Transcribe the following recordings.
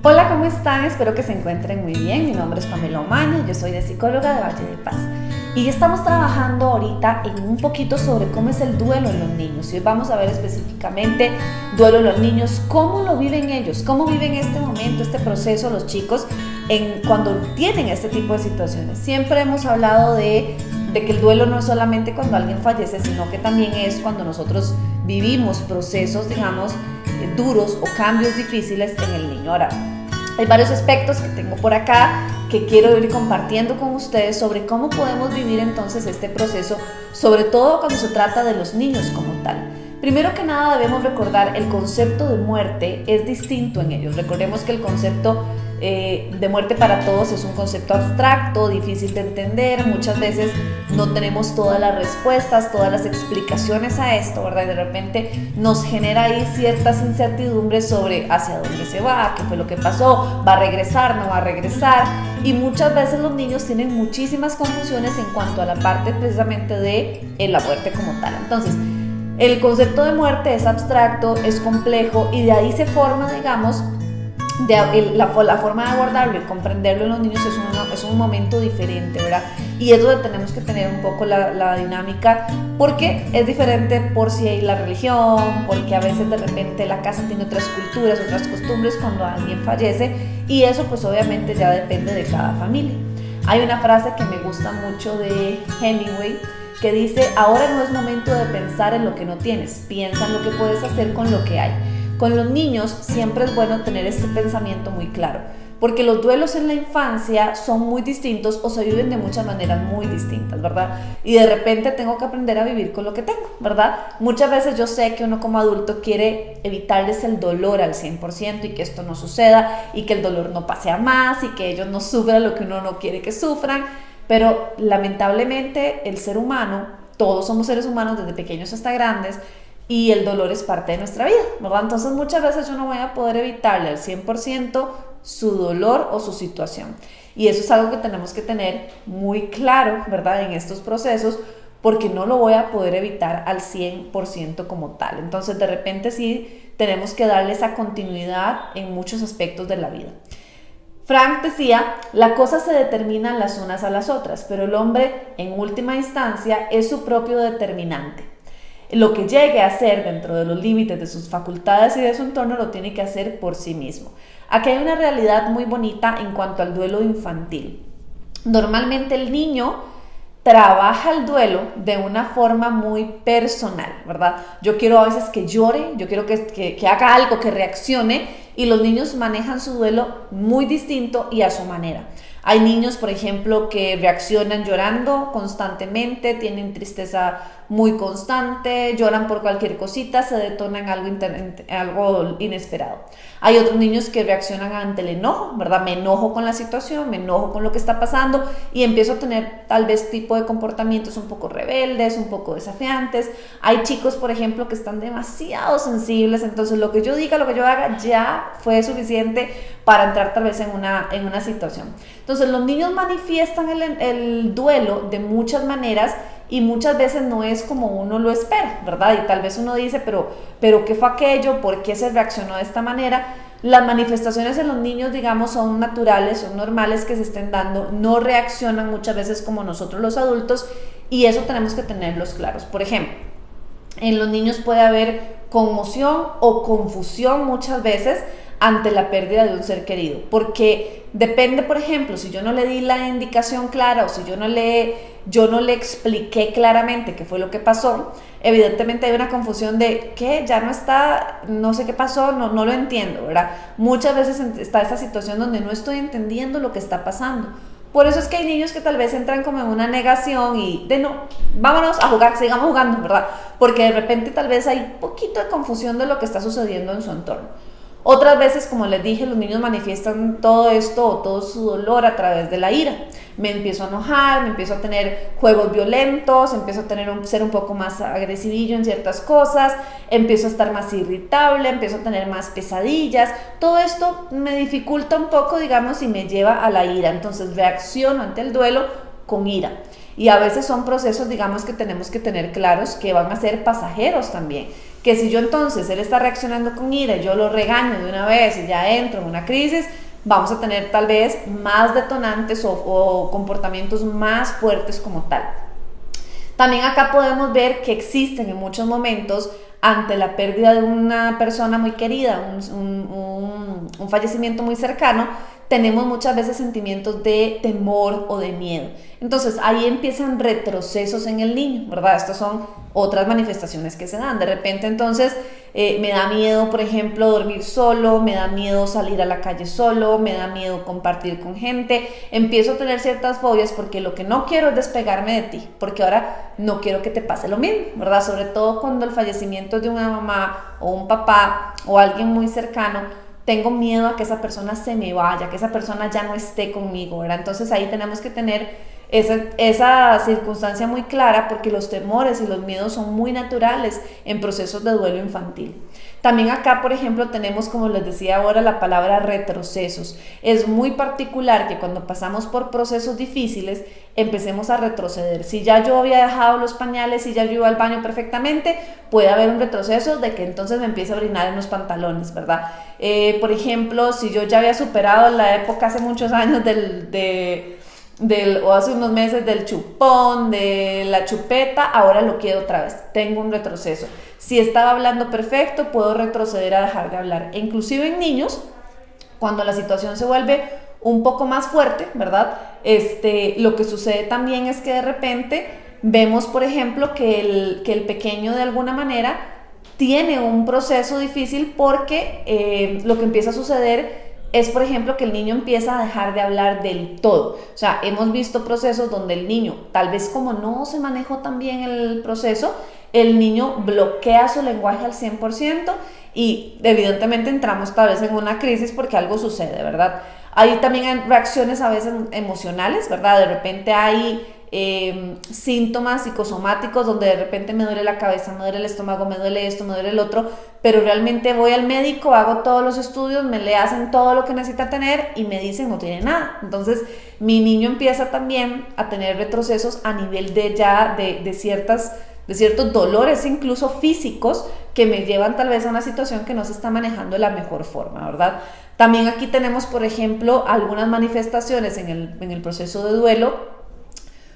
Hola, ¿cómo están? Espero que se encuentren muy bien. Mi nombre es Pamela Omaña, yo soy de psicóloga de Valle de Paz. Y estamos trabajando ahorita en un poquito sobre cómo es el duelo en los niños. Y hoy vamos a ver específicamente duelo en los niños, cómo lo viven ellos, cómo viven este momento, este proceso los chicos cuando tienen este tipo de situaciones. Siempre hemos hablado de que el duelo no es solamente cuando alguien fallece, sino que también es cuando nosotros vivimos procesos, digamos, duros o cambios difíciles en el niño. Ahora, hay varios aspectos que tengo por acá que quiero ir compartiendo con ustedes sobre cómo podemos vivir entonces este proceso, sobre todo cuando se trata de los niños como tal. Primero que nada debemos recordar el concepto de muerte es distinto en ellos. Recordemos que el concepto de muerte para todos es un concepto abstracto, difícil de entender. Muchas veces no tenemos todas las respuestas, todas las explicaciones a esto, ¿verdad? Y de repente nos genera ahí ciertas incertidumbres sobre hacia dónde se va, qué fue lo que pasó, va a regresar, no va a regresar. Y muchas veces los niños tienen muchísimas confusiones en cuanto a la parte precisamente de la muerte como tal. Entonces, el concepto de muerte es abstracto, es complejo y de ahí se forma, digamos, la forma de abordarlo y comprenderlo en los niños es un momento diferente, ¿verdad? Y es donde tenemos que tener un poco la dinámica, porque es diferente por si hay la religión, porque a veces de repente la casa tiene otras culturas, otras costumbres cuando alguien fallece, y eso pues obviamente ya depende de cada familia. Hay una frase que me gusta mucho de Hemingway que dice: ahora no es momento de pensar en lo que no tienes, piensa en lo que puedes hacer con lo que hay. Con los niños siempre es bueno tener este pensamiento muy claro, porque los duelos en la infancia son muy distintos o se viven de muchas maneras muy distintas, ¿verdad? Y de repente tengo que aprender a vivir con lo que tengo, ¿verdad? Muchas veces yo sé que uno como adulto quiere evitarles el dolor al 100% y que esto no suceda y que el dolor no pase a más y que ellos no sufran lo que uno no quiere que sufran, pero lamentablemente el ser humano, todos somos seres humanos desde pequeños hasta grandes, y el dolor es parte de nuestra vida, ¿verdad? Entonces muchas veces yo no voy a poder evitarle al 100% su dolor o su situación. Y eso es algo que tenemos que tener muy claro, ¿verdad? En estos procesos, porque no lo voy a poder evitar al 100% como tal. Entonces de repente sí tenemos que darle esa continuidad en muchos aspectos de la vida. Frank decía: la cosa se determinan las unas a las otras, pero el hombre en última instancia es su propio determinante. Lo que llegue a hacer dentro de los límites de sus facultades y de su entorno lo tiene que hacer por sí mismo. Aquí hay una realidad muy bonita en cuanto al duelo infantil. Normalmente el niño trabaja el duelo de una forma muy personal, ¿verdad? Yo quiero a veces que llore, yo quiero que haga algo, que reaccione, y los niños manejan su duelo muy distinto y a su manera. Hay niños, por ejemplo, que reaccionan llorando constantemente, tienen tristeza muy constante, lloran por cualquier cosita, se detonan algo inesperado. Hay otros niños que reaccionan ante el enojo, ¿verdad? Me enojo con la situación, me enojo con lo que está pasando y empiezo a tener tal vez tipo de comportamientos un poco rebeldes, un poco desafiantes. Hay chicos, por ejemplo, que están demasiado sensibles, entonces lo que yo diga, lo que yo haga ya fue suficiente para entrar tal vez en una situación. Entonces los niños manifiestan el duelo de muchas maneras y muchas veces no es como uno lo espera, ¿verdad? Y tal vez uno dice, pero ¿qué fue aquello? ¿Por qué se reaccionó de esta manera? Las manifestaciones en los niños, digamos, son naturales, son normales que se estén dando, no reaccionan muchas veces como nosotros los adultos, y eso tenemos que tenerlos claros. Por ejemplo, en los niños puede haber conmoción o confusión muchas veces ante la pérdida de un ser querido, porque depende, por ejemplo, si yo no le di la indicación clara o si yo no le expliqué claramente qué fue lo que pasó, evidentemente hay una confusión de que ya no está, no sé qué pasó, no lo entiendo, ¿verdad? Muchas veces está esa situación donde no estoy entendiendo lo que está pasando. Por eso es que hay niños que tal vez entran como en una negación y de no, vámonos a jugar, sigamos jugando, ¿verdad? Porque de repente tal vez hay poquito de confusión de lo que está sucediendo en su entorno. Otras veces, como les dije, los niños manifiestan todo esto o todo su dolor a través de la ira. Me empiezo a enojar, me empiezo a tener juegos violentos, empiezo a ser un poco más agresivillo en ciertas cosas, empiezo a estar más irritable, empiezo a tener más pesadillas. Todo esto me dificulta un poco, digamos, y me lleva a la ira. Entonces reacciono ante el duelo con ira. Y a veces son procesos, digamos, que tenemos que tener claros que van a ser pasajeros también, Que si yo entonces, él está reaccionando con ira, yo lo regaño de una vez y ya entro en una crisis, vamos a tener tal vez más detonantes o comportamientos más fuertes como tal. También acá podemos ver que existen en muchos momentos, ante la pérdida de una persona muy querida, un fallecimiento muy cercano, tenemos muchas veces sentimientos de temor o de miedo. Entonces ahí empiezan retrocesos en el niño, ¿verdad? Estas son otras manifestaciones que se dan. De repente entonces me da miedo, por ejemplo, dormir solo, me da miedo salir a la calle solo, me da miedo compartir con gente, empiezo a tener ciertas fobias porque lo que no quiero es despegarme de ti, porque ahora no quiero que te pase lo mismo, ¿verdad? Sobre todo cuando el fallecimiento de una mamá o un papá o alguien muy cercano, tengo miedo a que esa persona se me vaya, que esa persona ya no esté conmigo, ¿verdad? Entonces ahí tenemos que tener esa circunstancia muy clara, porque los temores y los miedos son muy naturales en procesos de duelo infantil. También acá, por ejemplo, tenemos, como les decía ahora, la palabra retrocesos. Es muy particular que cuando pasamos por procesos difíciles empecemos a retroceder. Si ya yo había dejado los pañales y ya yo iba al baño perfectamente, puede haber un retroceso de que entonces me empiece a orinar en los pantalones, ¿verdad? Por ejemplo, si yo ya había superado la época hace muchos años o hace unos meses del chupón, de la chupeta, ahora lo quiero otra vez, tengo un retroceso. Si estaba hablando perfecto, puedo retroceder a dejar de hablar. E inclusive en niños, cuando la situación se vuelve un poco más fuerte, ¿verdad? Lo que sucede también es que de repente vemos, por ejemplo, que el pequeño de alguna manera tiene un proceso difícil porque lo que empieza a suceder es, por ejemplo, que el niño empieza a dejar de hablar del todo. O sea, hemos visto procesos donde el niño, tal vez como no se manejó tan bien el proceso, el niño bloquea su lenguaje al 100% y evidentemente entramos tal vez en una crisis porque algo sucede, ¿verdad? Hay también reacciones a veces emocionales, ¿verdad? De repente hay síntomas psicosomáticos donde de repente me duele la cabeza, me duele el estómago, me duele esto, me duele el otro, pero realmente voy al médico, hago todos los estudios, me le hacen todo lo que necesita tener y me dicen no tiene nada. Entonces mi niño empieza también a tener retrocesos a nivel de ciertos dolores, incluso físicos, que me llevan tal vez a una situación que no se está manejando de la mejor forma, ¿verdad? También aquí tenemos, por ejemplo, algunas manifestaciones en el proceso de duelo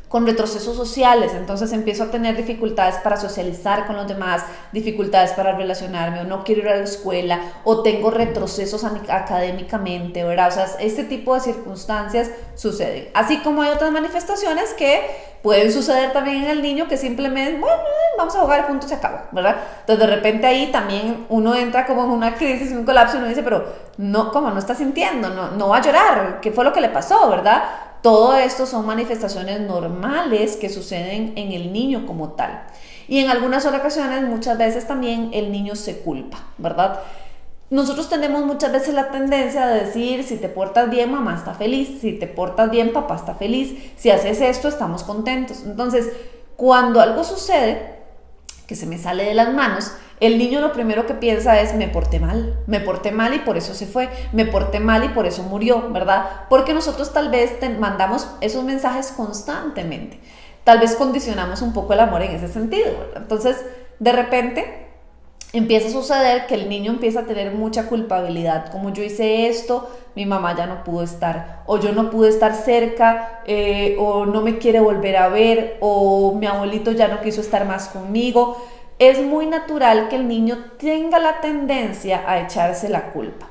con retrocesos sociales. Entonces empiezo a tener dificultades para socializar con los demás, dificultades para relacionarme, o no quiero ir a la escuela, o tengo retrocesos académicamente, ¿verdad? O sea, este tipo de circunstancias suceden. Así como hay otras manifestaciones que pueden suceder también en el niño, que simplemente, bueno, vamos a jugar, punto, se acabó, ¿verdad? Entonces de repente ahí también uno entra como en una crisis, un colapso, y uno dice, pero no, ¿cómo? No está sintiendo, no va a llorar, ¿qué fue lo que le pasó, verdad? Todo esto son manifestaciones normales que suceden en el niño como tal. Y en algunas ocasiones, muchas veces también el niño se culpa, ¿verdad? Nosotros tenemos muchas veces la tendencia de decir, si te portas bien, mamá está feliz, si te portas bien, papá está feliz, si haces esto, estamos contentos. Entonces, cuando algo sucede que se me sale de las manos, el niño lo primero que piensa es me porté mal y por eso se fue, me porté mal y por eso murió, ¿verdad? Porque nosotros tal vez mandamos esos mensajes constantemente, tal vez condicionamos un poco el amor en ese sentido, ¿verdad? Entonces, de repente empieza a suceder que el niño empieza a tener mucha culpabilidad, como yo hice esto, mi mamá ya no pudo estar, o yo no pude estar cerca, o no me quiere volver a ver, o mi abuelito ya no quiso estar más conmigo. Es muy natural que el niño tenga la tendencia a echarse la culpa.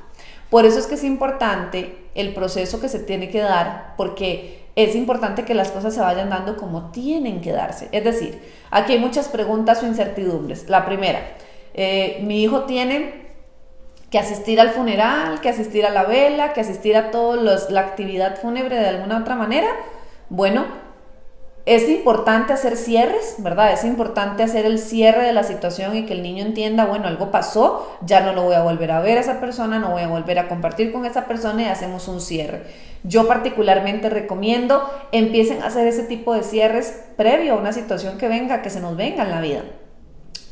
Por eso es que es importante el proceso que se tiene que dar, porque es importante que las cosas se vayan dando como tienen que darse. Es decir, aquí hay muchas preguntas o incertidumbres. La primera, mi hijo tiene que asistir al funeral, que asistir a la vela, que asistir a toda la actividad fúnebre de alguna otra manera. Bueno, es importante hacer cierres, ¿verdad? Es importante hacer el cierre de la situación y que el niño entienda, bueno, algo pasó, ya no lo voy a volver a ver a esa persona, no voy a volver a compartir con esa persona y hacemos un cierre. Yo particularmente recomiendo empiecen a hacer ese tipo de cierres previo a una situación que se nos venga en la vida.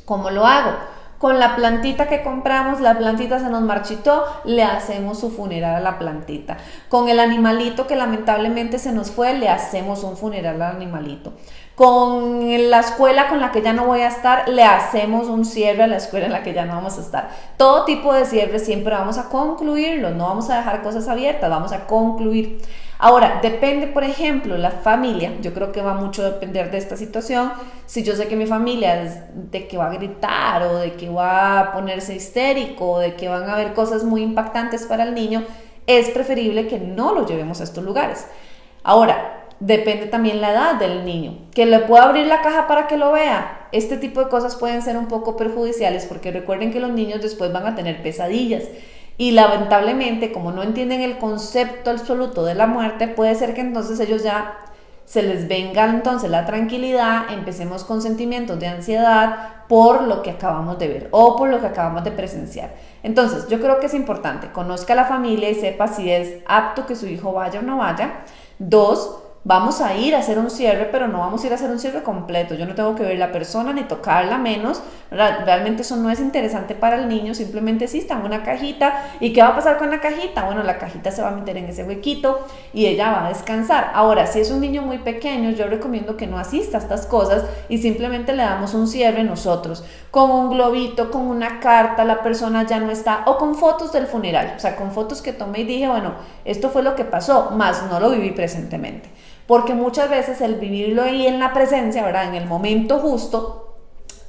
¿Cómo lo hago? Con la plantita que compramos, la plantita se nos marchitó, le hacemos su funeral a la plantita. Con el animalito que lamentablemente se nos fue, le hacemos un funeral al animalito. con la escuela con la que ya no voy a estar, le hacemos un cierre a la escuela en la que ya no vamos a estar. Todo tipo de cierre siempre vamos a concluirlo, no vamos a dejar cosas abiertas, vamos a concluir. Ahora, depende, por ejemplo, la familia, yo creo que va mucho a depender de esta situación. Si yo sé que mi familia es de que va a gritar o de que va a ponerse histérico o de que van a haber cosas muy impactantes para el niño, es preferible que no lo llevemos a estos lugares. Ahora, depende también la edad del niño, que le pueda abrir la caja para que lo vea. Este tipo de cosas pueden ser un poco perjudiciales porque recuerden que los niños después van a tener pesadillas y lamentablemente como no entienden el concepto absoluto de la muerte, puede ser que entonces ellos ya se les venga entonces la tranquilidad, empecemos con sentimientos de ansiedad por lo que acabamos de ver o por lo que acabamos de presenciar. Entonces yo creo que es importante, conozca a la familia y sepa si es apto que su hijo vaya o no vaya. 2, vamos a ir a hacer un cierre, pero no vamos a ir a hacer un cierre completo. Yo no tengo que ver la persona ni tocarla menos. Realmente eso no es interesante para el niño. Simplemente sí está en una cajita. ¿Y qué va a pasar con la cajita? Bueno, la cajita se va a meter en ese huequito y ella va a descansar. Ahora, si es un niño muy pequeño, yo recomiendo que no asista a estas cosas y simplemente le damos un cierre nosotros. Con un globito, con una carta, la persona ya no está. O con fotos del funeral. O sea, con fotos que tomé y dije, bueno, esto fue lo que pasó, más no lo viví presentemente. Porque muchas veces el vivirlo ahí en la presencia, ¿verdad? En el momento justo,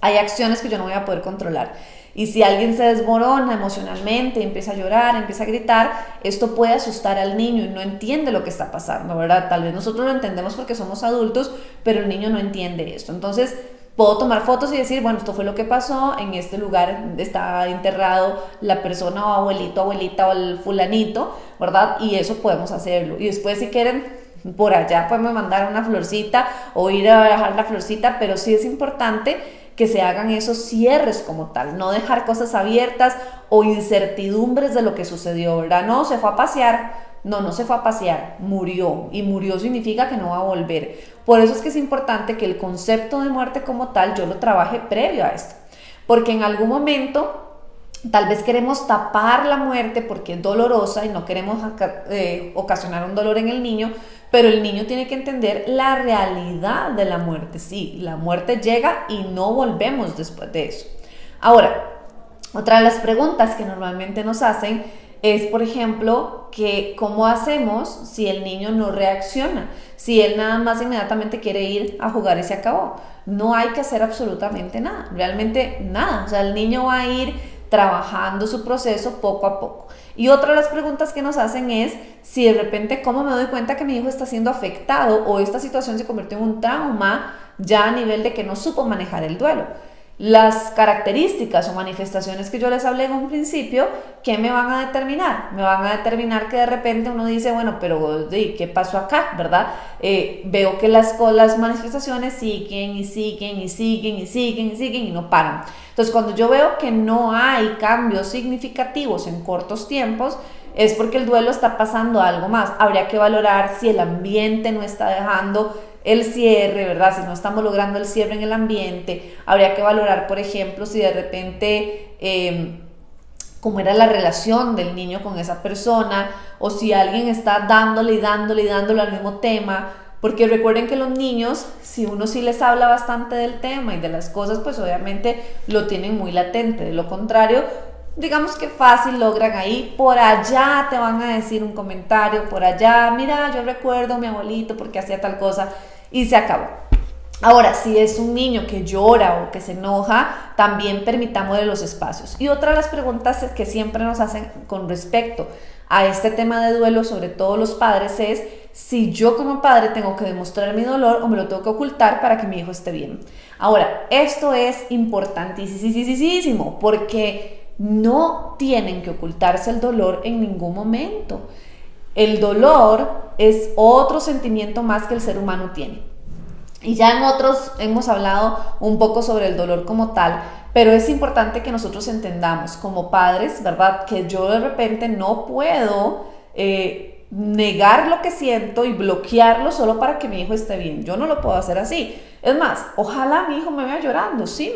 hay acciones que yo no voy a poder controlar. Y si alguien se desmorona emocionalmente, empieza a llorar, empieza a gritar, esto puede asustar al niño y no entiende lo que está pasando, ¿verdad? Tal vez nosotros lo entendemos porque somos adultos, pero el niño no entiende esto. Entonces, puedo tomar fotos y decir, bueno, esto fue lo que pasó, en este lugar está enterrado la persona o abuelito, abuelita o el fulanito, ¿verdad? Y eso podemos hacerlo. Y después si quieren por allá podemos mandar una florcita o ir a dejar la florcita, pero sí es importante que se hagan esos cierres como tal, no dejar cosas abiertas o incertidumbres de lo que sucedió, ¿verdad? No, se fue a pasear, no se fue a pasear, murió, y murió significa que no va a volver. Por eso es que es importante que el concepto de muerte como tal yo lo trabaje previo a esto, porque en algún momento tal vez queremos tapar la muerte porque es dolorosa y no queremos ocasionar un dolor en el niño, pero el niño tiene que entender la realidad de la muerte. Sí, la muerte llega y no volvemos después de eso. Ahora, otra de las preguntas que normalmente nos hacen es, por ejemplo, que ¿cómo hacemos si el niño no reacciona? Si él nada más inmediatamente quiere ir a jugar y se acabó. No hay que hacer absolutamente nada, realmente nada. O sea, el niño va a ir trabajando su proceso poco a poco. Y otra de las preguntas que nos hacen es si de repente cómo me doy cuenta que mi hijo está siendo afectado o esta situación se convirtió en un trauma ya a nivel de que no supo manejar el duelo. Las características o manifestaciones que yo les hablé en un principio, ¿qué me van a determinar? Me van a determinar que de repente uno dice, bueno, pero ¿qué pasó acá? ¿Verdad? Veo que las manifestaciones siguen y siguen y siguen y siguen y siguen y no paran. Entonces, cuando yo veo que no hay cambios significativos en cortos tiempos, es porque el duelo está pasando a algo más. Habría que valorar si el ambiente no está dejando el cierre, ¿verdad? Si no estamos logrando el cierre en el ambiente, habría que valorar, por ejemplo, si de repente cómo era la relación del niño con esa persona, o si alguien está dándole y dándole y dándole al mismo tema, porque recuerden que los niños, si uno sí les habla bastante del tema y de las cosas, pues obviamente lo tienen muy latente. De lo contrario, digamos que fácil logran ahí, por allá te van a decir un comentario, por allá, mira, yo recuerdo a mi abuelito porque hacía tal cosa, y se acabó. Ahora, si es un niño que llora o que se enoja, también permitámosle los espacios. Y otra de las preguntas que siempre nos hacen con respecto a este tema de duelo, sobre todo los padres, es si yo como padre tengo que demostrar mi dolor o me lo tengo que ocultar para que mi hijo esté bien. Ahora, esto es importantísimo porque no tienen que ocultarse el dolor en ningún momento. El dolor es otro sentimiento más que el ser humano tiene. Y ya en otros hemos hablado un poco sobre el dolor como tal, pero es importante que nosotros entendamos como padres, ¿verdad? Que yo de repente no puedo negar lo que siento y bloquearlo solo para que mi hijo esté bien. Yo no lo puedo hacer así. Es más, ojalá mi hijo me vea llorando. Sí,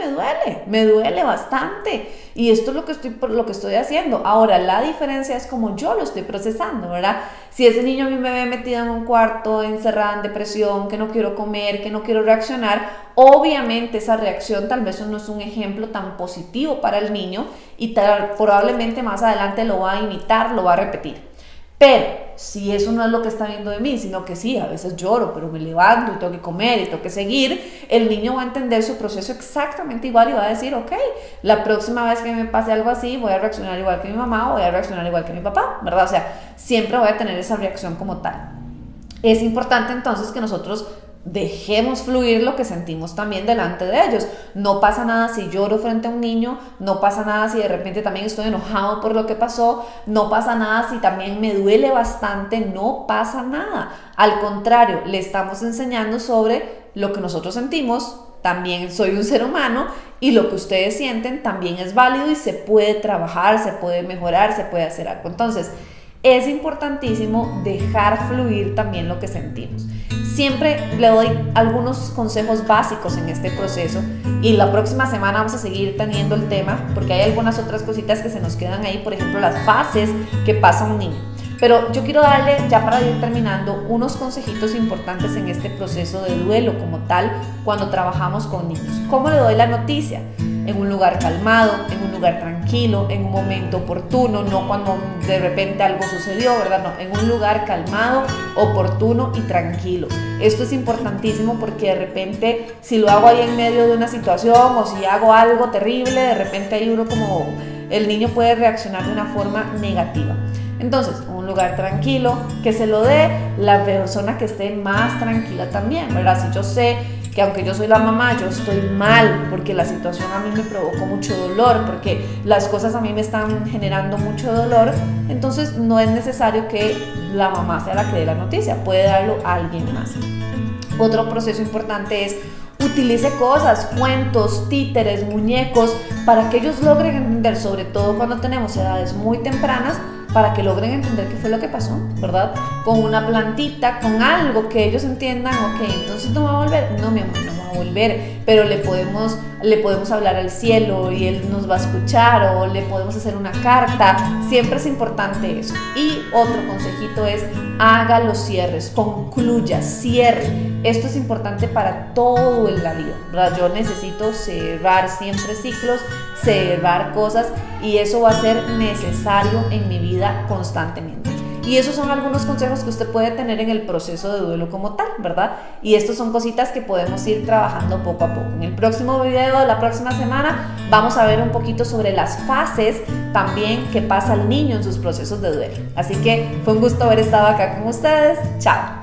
me duele bastante. Y esto es lo que estoy haciendo. Ahora, la diferencia es como yo lo estoy procesando, ¿verdad? Si ese niño a mí me ve metida en un cuarto, encerrada en depresión, que no quiero comer, que no quiero reaccionar, obviamente esa reacción tal vez no es un ejemplo tan positivo para el niño y probablemente más adelante lo va a imitar, lo va a repetir. Pero si eso no es lo que está viendo de mí, sino que sí, a veces lloro, pero me levanto y tengo que comer y tengo que seguir, el niño va a entender su proceso exactamente igual y va a decir, ok, la próxima vez que me pase algo así, voy a reaccionar igual que mi mamá o voy a reaccionar igual que mi papá, ¿verdad? O sea, siempre voy a tener esa reacción como tal. Es importante entonces que nosotros dejemos fluir lo que sentimos también delante de ellos. No pasa nada si lloro frente a un niño, no pasa nada si de repente también estoy enojado por lo que pasó, no pasa nada si también me duele bastante, no pasa nada. Al contrario, le estamos enseñando sobre lo que nosotros sentimos. También soy un ser humano y lo que ustedes sienten también es válido y se puede trabajar, se puede mejorar, se puede hacer algo. Entonces, es importantísimo dejar fluir también lo que sentimos. Siempre le doy algunos consejos básicos en este proceso y la próxima semana vamos a seguir teniendo el tema porque hay algunas otras cositas que se nos quedan ahí, por ejemplo las fases que pasa un niño. Pero yo quiero darle, ya para ir terminando, unos consejitos importantes en este proceso de duelo como tal cuando trabajamos con niños. ¿Cómo le doy la noticia? En un lugar calmado, en un lugar tranquilo, en un momento oportuno, no cuando de repente algo sucedió, ¿verdad? No, en un lugar calmado, oportuno y tranquilo. Esto es importantísimo porque de repente si lo hago ahí en medio de una situación o si hago algo terrible, de repente hay uno como el niño puede reaccionar de una forma negativa. Entonces, un lugar tranquilo, que se lo dé la persona que esté más tranquila también, ¿verdad? Si yo sé que aunque yo soy la mamá, yo estoy mal porque la situación a mí me provocó mucho dolor, porque las cosas a mí me están generando mucho dolor, entonces no es necesario que la mamá sea la que dé la noticia, puede darlo a alguien más. Otro proceso importante es utilice cosas, cuentos, títeres, muñecos, para que ellos logren entender, sobre todo cuando tenemos edades muy tempranas, para que logren entender qué fue lo que pasó, ¿verdad? Con una plantita, con algo que ellos entiendan, ok, entonces no va a volver, no mi amor, no va a volver, pero le podemos hablar al cielo y él nos va a escuchar o le podemos hacer una carta, siempre es importante eso. Y otro consejito es, haga los cierres, concluya, cierre. Esto es importante para todo en la vida, ¿verdad? Yo necesito cerrar siempre ciclos, cerrar cosas y eso va a ser necesario en mi vida constantemente. Y esos son algunos consejos que usted puede tener en el proceso de duelo como tal, ¿verdad? Y estos son cositas que podemos ir trabajando poco a poco. En el próximo video de la próxima semana vamos a ver un poquito sobre las fases también que pasa el niño en sus procesos de duelo. Así que fue un gusto haber estado acá con ustedes. Chao.